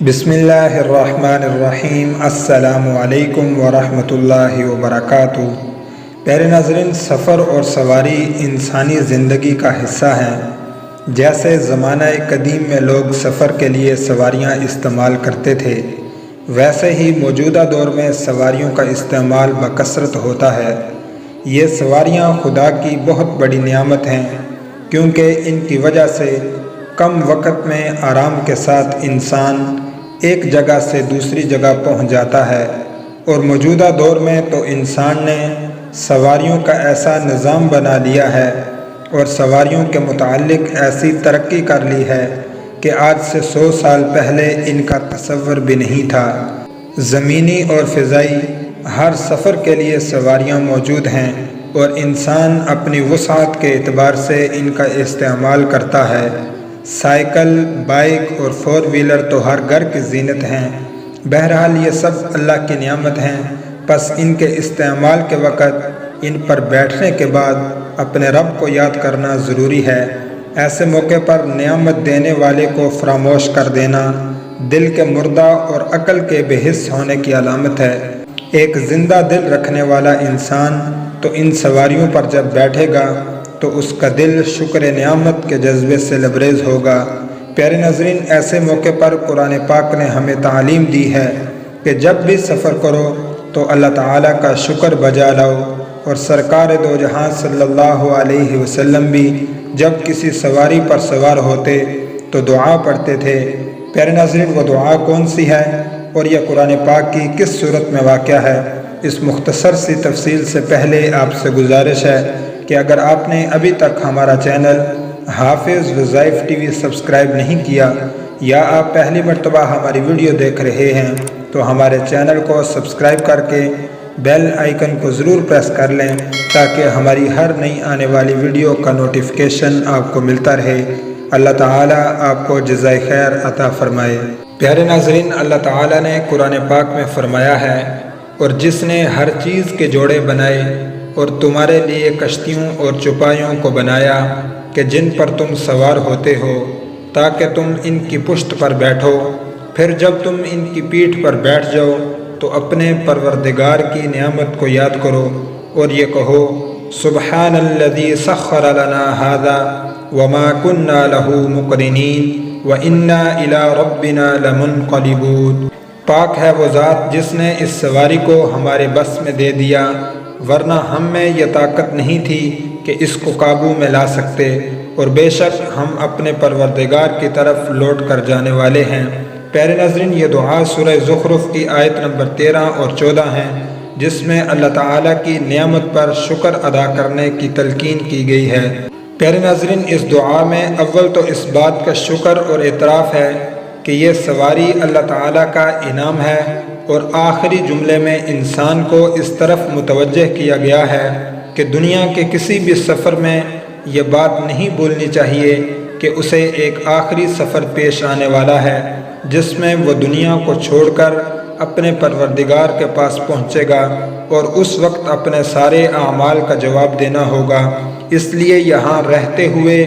बिस्मिल्लाहिर्रहमानिर्रहीम। अस्सलामु अलैकुम वरहमतुल्लाहि वबरकातुहू। प्यारे नाज़रीन, सफ़र और सवारी इंसानी ज़िंदगी का हिस्सा हैं। जैसे ज़माना कदीम में लोग सफ़र के लिए सवारियाँ इस्तेमाल करते थे, वैसे ही मौजूदा दौर में सवारियों का इस्तेमाल बकसरत होता है। ये सवारियाँ खुदा की बहुत बड़ी नियामत हैं, क्योंकि इनकी वजह से कम वक़्त में आराम के साथ इंसान एक जगह से दूसरी जगह पहुंच जाता है। और मौजूदा दौर में तो इंसान ने सवारियों का ऐसा निज़ाम बना लिया है और सवारियों के मुताल्लिक़ ऐसी तरक्की कर ली है कि आज से 100 साल पहले इनका तसव्वुर भी नहीं था। ज़मीनी और फ़िज़ाई हर सफ़र के लिए सवारियां मौजूद हैं और इंसान अपनी वुसअत के एतबार से इनका इस्तेमाल करता है। साइकिल, बाइक और 4 व्हीलर तो हर घर की ज़ीनत हैं। बहरहाल ये सब अल्लाह की नियामत हैं, बस इनके इस्तेमाल के वक़्त इन पर बैठने के बाद अपने रब को याद करना ज़रूरी है। ऐसे मौके पर नियामत देने वाले को फरामोश कर देना दिल के मुर्दा और अक्ल के बेहिस होने की अलामत है। एक ज़िंदा दिल रखने वाला इंसान तो इन सवारियों पर जब बैठेगा तो उसका दिल शुक्र नियामत के जज्बे से लबरेज़ होगा। प्यारे नाज़रीन, ऐसे मौके पर कुरान पाक ने हमें तालीम दी है कि जब भी सफ़र करो तो अल्लाह ताला का शुक्र बजा लाओ। और सरकार दो जहां सल्लल्लाहु अलैहि वसल्लम भी जब किसी सवारी पर सवार होते तो दुआ पढ़ते थे। प्यारे नाज़रीन, वो दुआ कौन सी है और यह कुरान पाक की किस सूरत में वाक़या है, इस मुख्तसर सी तफसील से पहले आपसे गुजारिश है कि अगर आपने अभी तक हमारा चैनल हाफिज़ वज़ाइफ टीवी सब्सक्राइब नहीं किया या आप पहली मर्तबा हमारी वीडियो देख रहे हैं तो हमारे चैनल को सब्सक्राइब करके बेल आइकन को ज़रूर प्रेस कर लें, ताकि हमारी हर नई आने वाली वीडियो का नोटिफिकेशन आपको मिलता रहे। अल्लाह ताला आपको जज़ाए खैर अता फ़रमाए। प्यारे नाज़रीन, अल्लाह ताला ने कुरान पाक में फ़रमाया है, और जिसने हर चीज़ के जोड़े बनाए और तुम्हारे लिए कश्तियों और चौपाइयों को बनाया कि जिन पर तुम सवार होते हो, ताकि तुम इनकी पुश्त पर बैठो, फिर जब तुम इनकी पीठ पर बैठ जाओ तो अपने परवरदिगार की नियामत को याद करो और ये कहो, सुब्हानल्लज़ी सख्खर लना हाज़ा वमा कुन्ना लहू मुक़रिनीन व इन्ना इला रब्बिना लमुनक़लिबून। पाक है वो ज़ात जिसने इस सवारी को हमारे बस में दे दिया, वरना हम में यह ताकत नहीं थी कि इसको काबू में ला सकते, और बेशक हम अपने परवरदिगार की तरफ लौट कर जाने वाले हैं। प्यारे नाज़रीन, ये दुआ सूरह ज़ुख़रुफ़ की आयत नंबर 13 और 14 हैं, जिसमें अल्लाह ताला की नियामत पर शुक्र अदा करने की तलकीन की गई है। प्यारे नाज़रीन, इस दुआ में अव्वल तो इस बात का शुक्र और एतराफ़ है कि ये सवारी अल्लाह ताला का इनाम है, और आखिरी जुमले में इंसान को इस तरफ मुतवज्जह किया गया है कि दुनिया के किसी भी सफ़र में ये बात नहीं भूलनी चाहिए कि उसे एक आखिरी सफ़र पेश आने वाला है, जिसमें वो दुनिया को छोड़कर अपने परवरदिगार के पास पहुँचेगा और उस वक्त अपने सारे आमाल का जवाब देना होगा। इसलिए यहाँ रहते हुए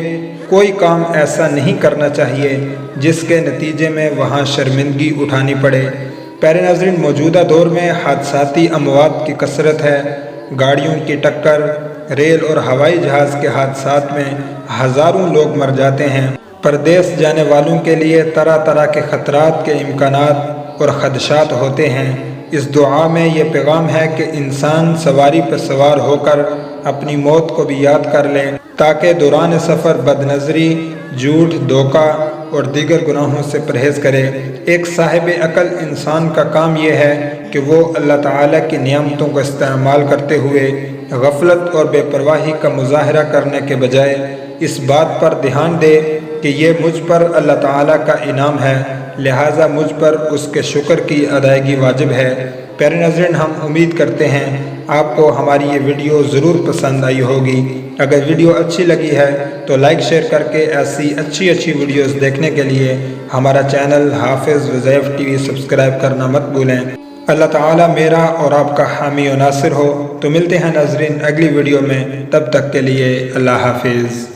कोई काम ऐसा नहीं करना चाहिए जिसके नतीजे में वहाँ शर्मिंदगी उठानी पड़े। प्यारे नाज़रीन, मौजूदा दौर में हादसाती अमवात की कसरत है। गाड़ियों की टक्कर, रेल और हवाई जहाज़ के हादसात में हज़ारों लोग मर जाते हैं। परदेश जाने वालों के लिए तरह तरह के ख़तरात के इम्कानात और ख़दशात होते हैं। इस दुआ में ये पैगाम है कि इंसान सवारी पर सवार होकर अपनी मौत को भी याद कर ले, ताकि दौरान सफ़र बदनज़री, झूठ, धोखा और दीगर गुनाहों से परहेज़ करे। एक साहिब अकल इंसान का काम यह है कि वो अल्लाह ताला की नियामतों को इस्तेमाल करते हुए गफलत और बेपरवाही का मुजाहरा करने के बजाय इस बात पर ध्यान दे कि ये मुझ पर अल्लाह ताला का इनाम है, लिहाजा मुझ पर उसके शुक्र की अदायगी वाजिब है। प्यारे नाज़रीन, हम उम्मीद करते हैं आपको हमारी ये वीडियो ज़रूर पसंद आई होगी। अगर वीडियो अच्छी लगी है तो लाइक शेयर करके ऐसी अच्छी वीडियोस देखने के लिए हमारा चैनल हाफिज़ वज़ाइफ टीवी सब्सक्राइब करना मत भूलें। अल्लाह ताला मेरा और आपका हामी और नासिर हो। तो मिलते हैं नाज़रीन अगली वीडियो में, तब तक के लिए अल्लाह हाफिज़।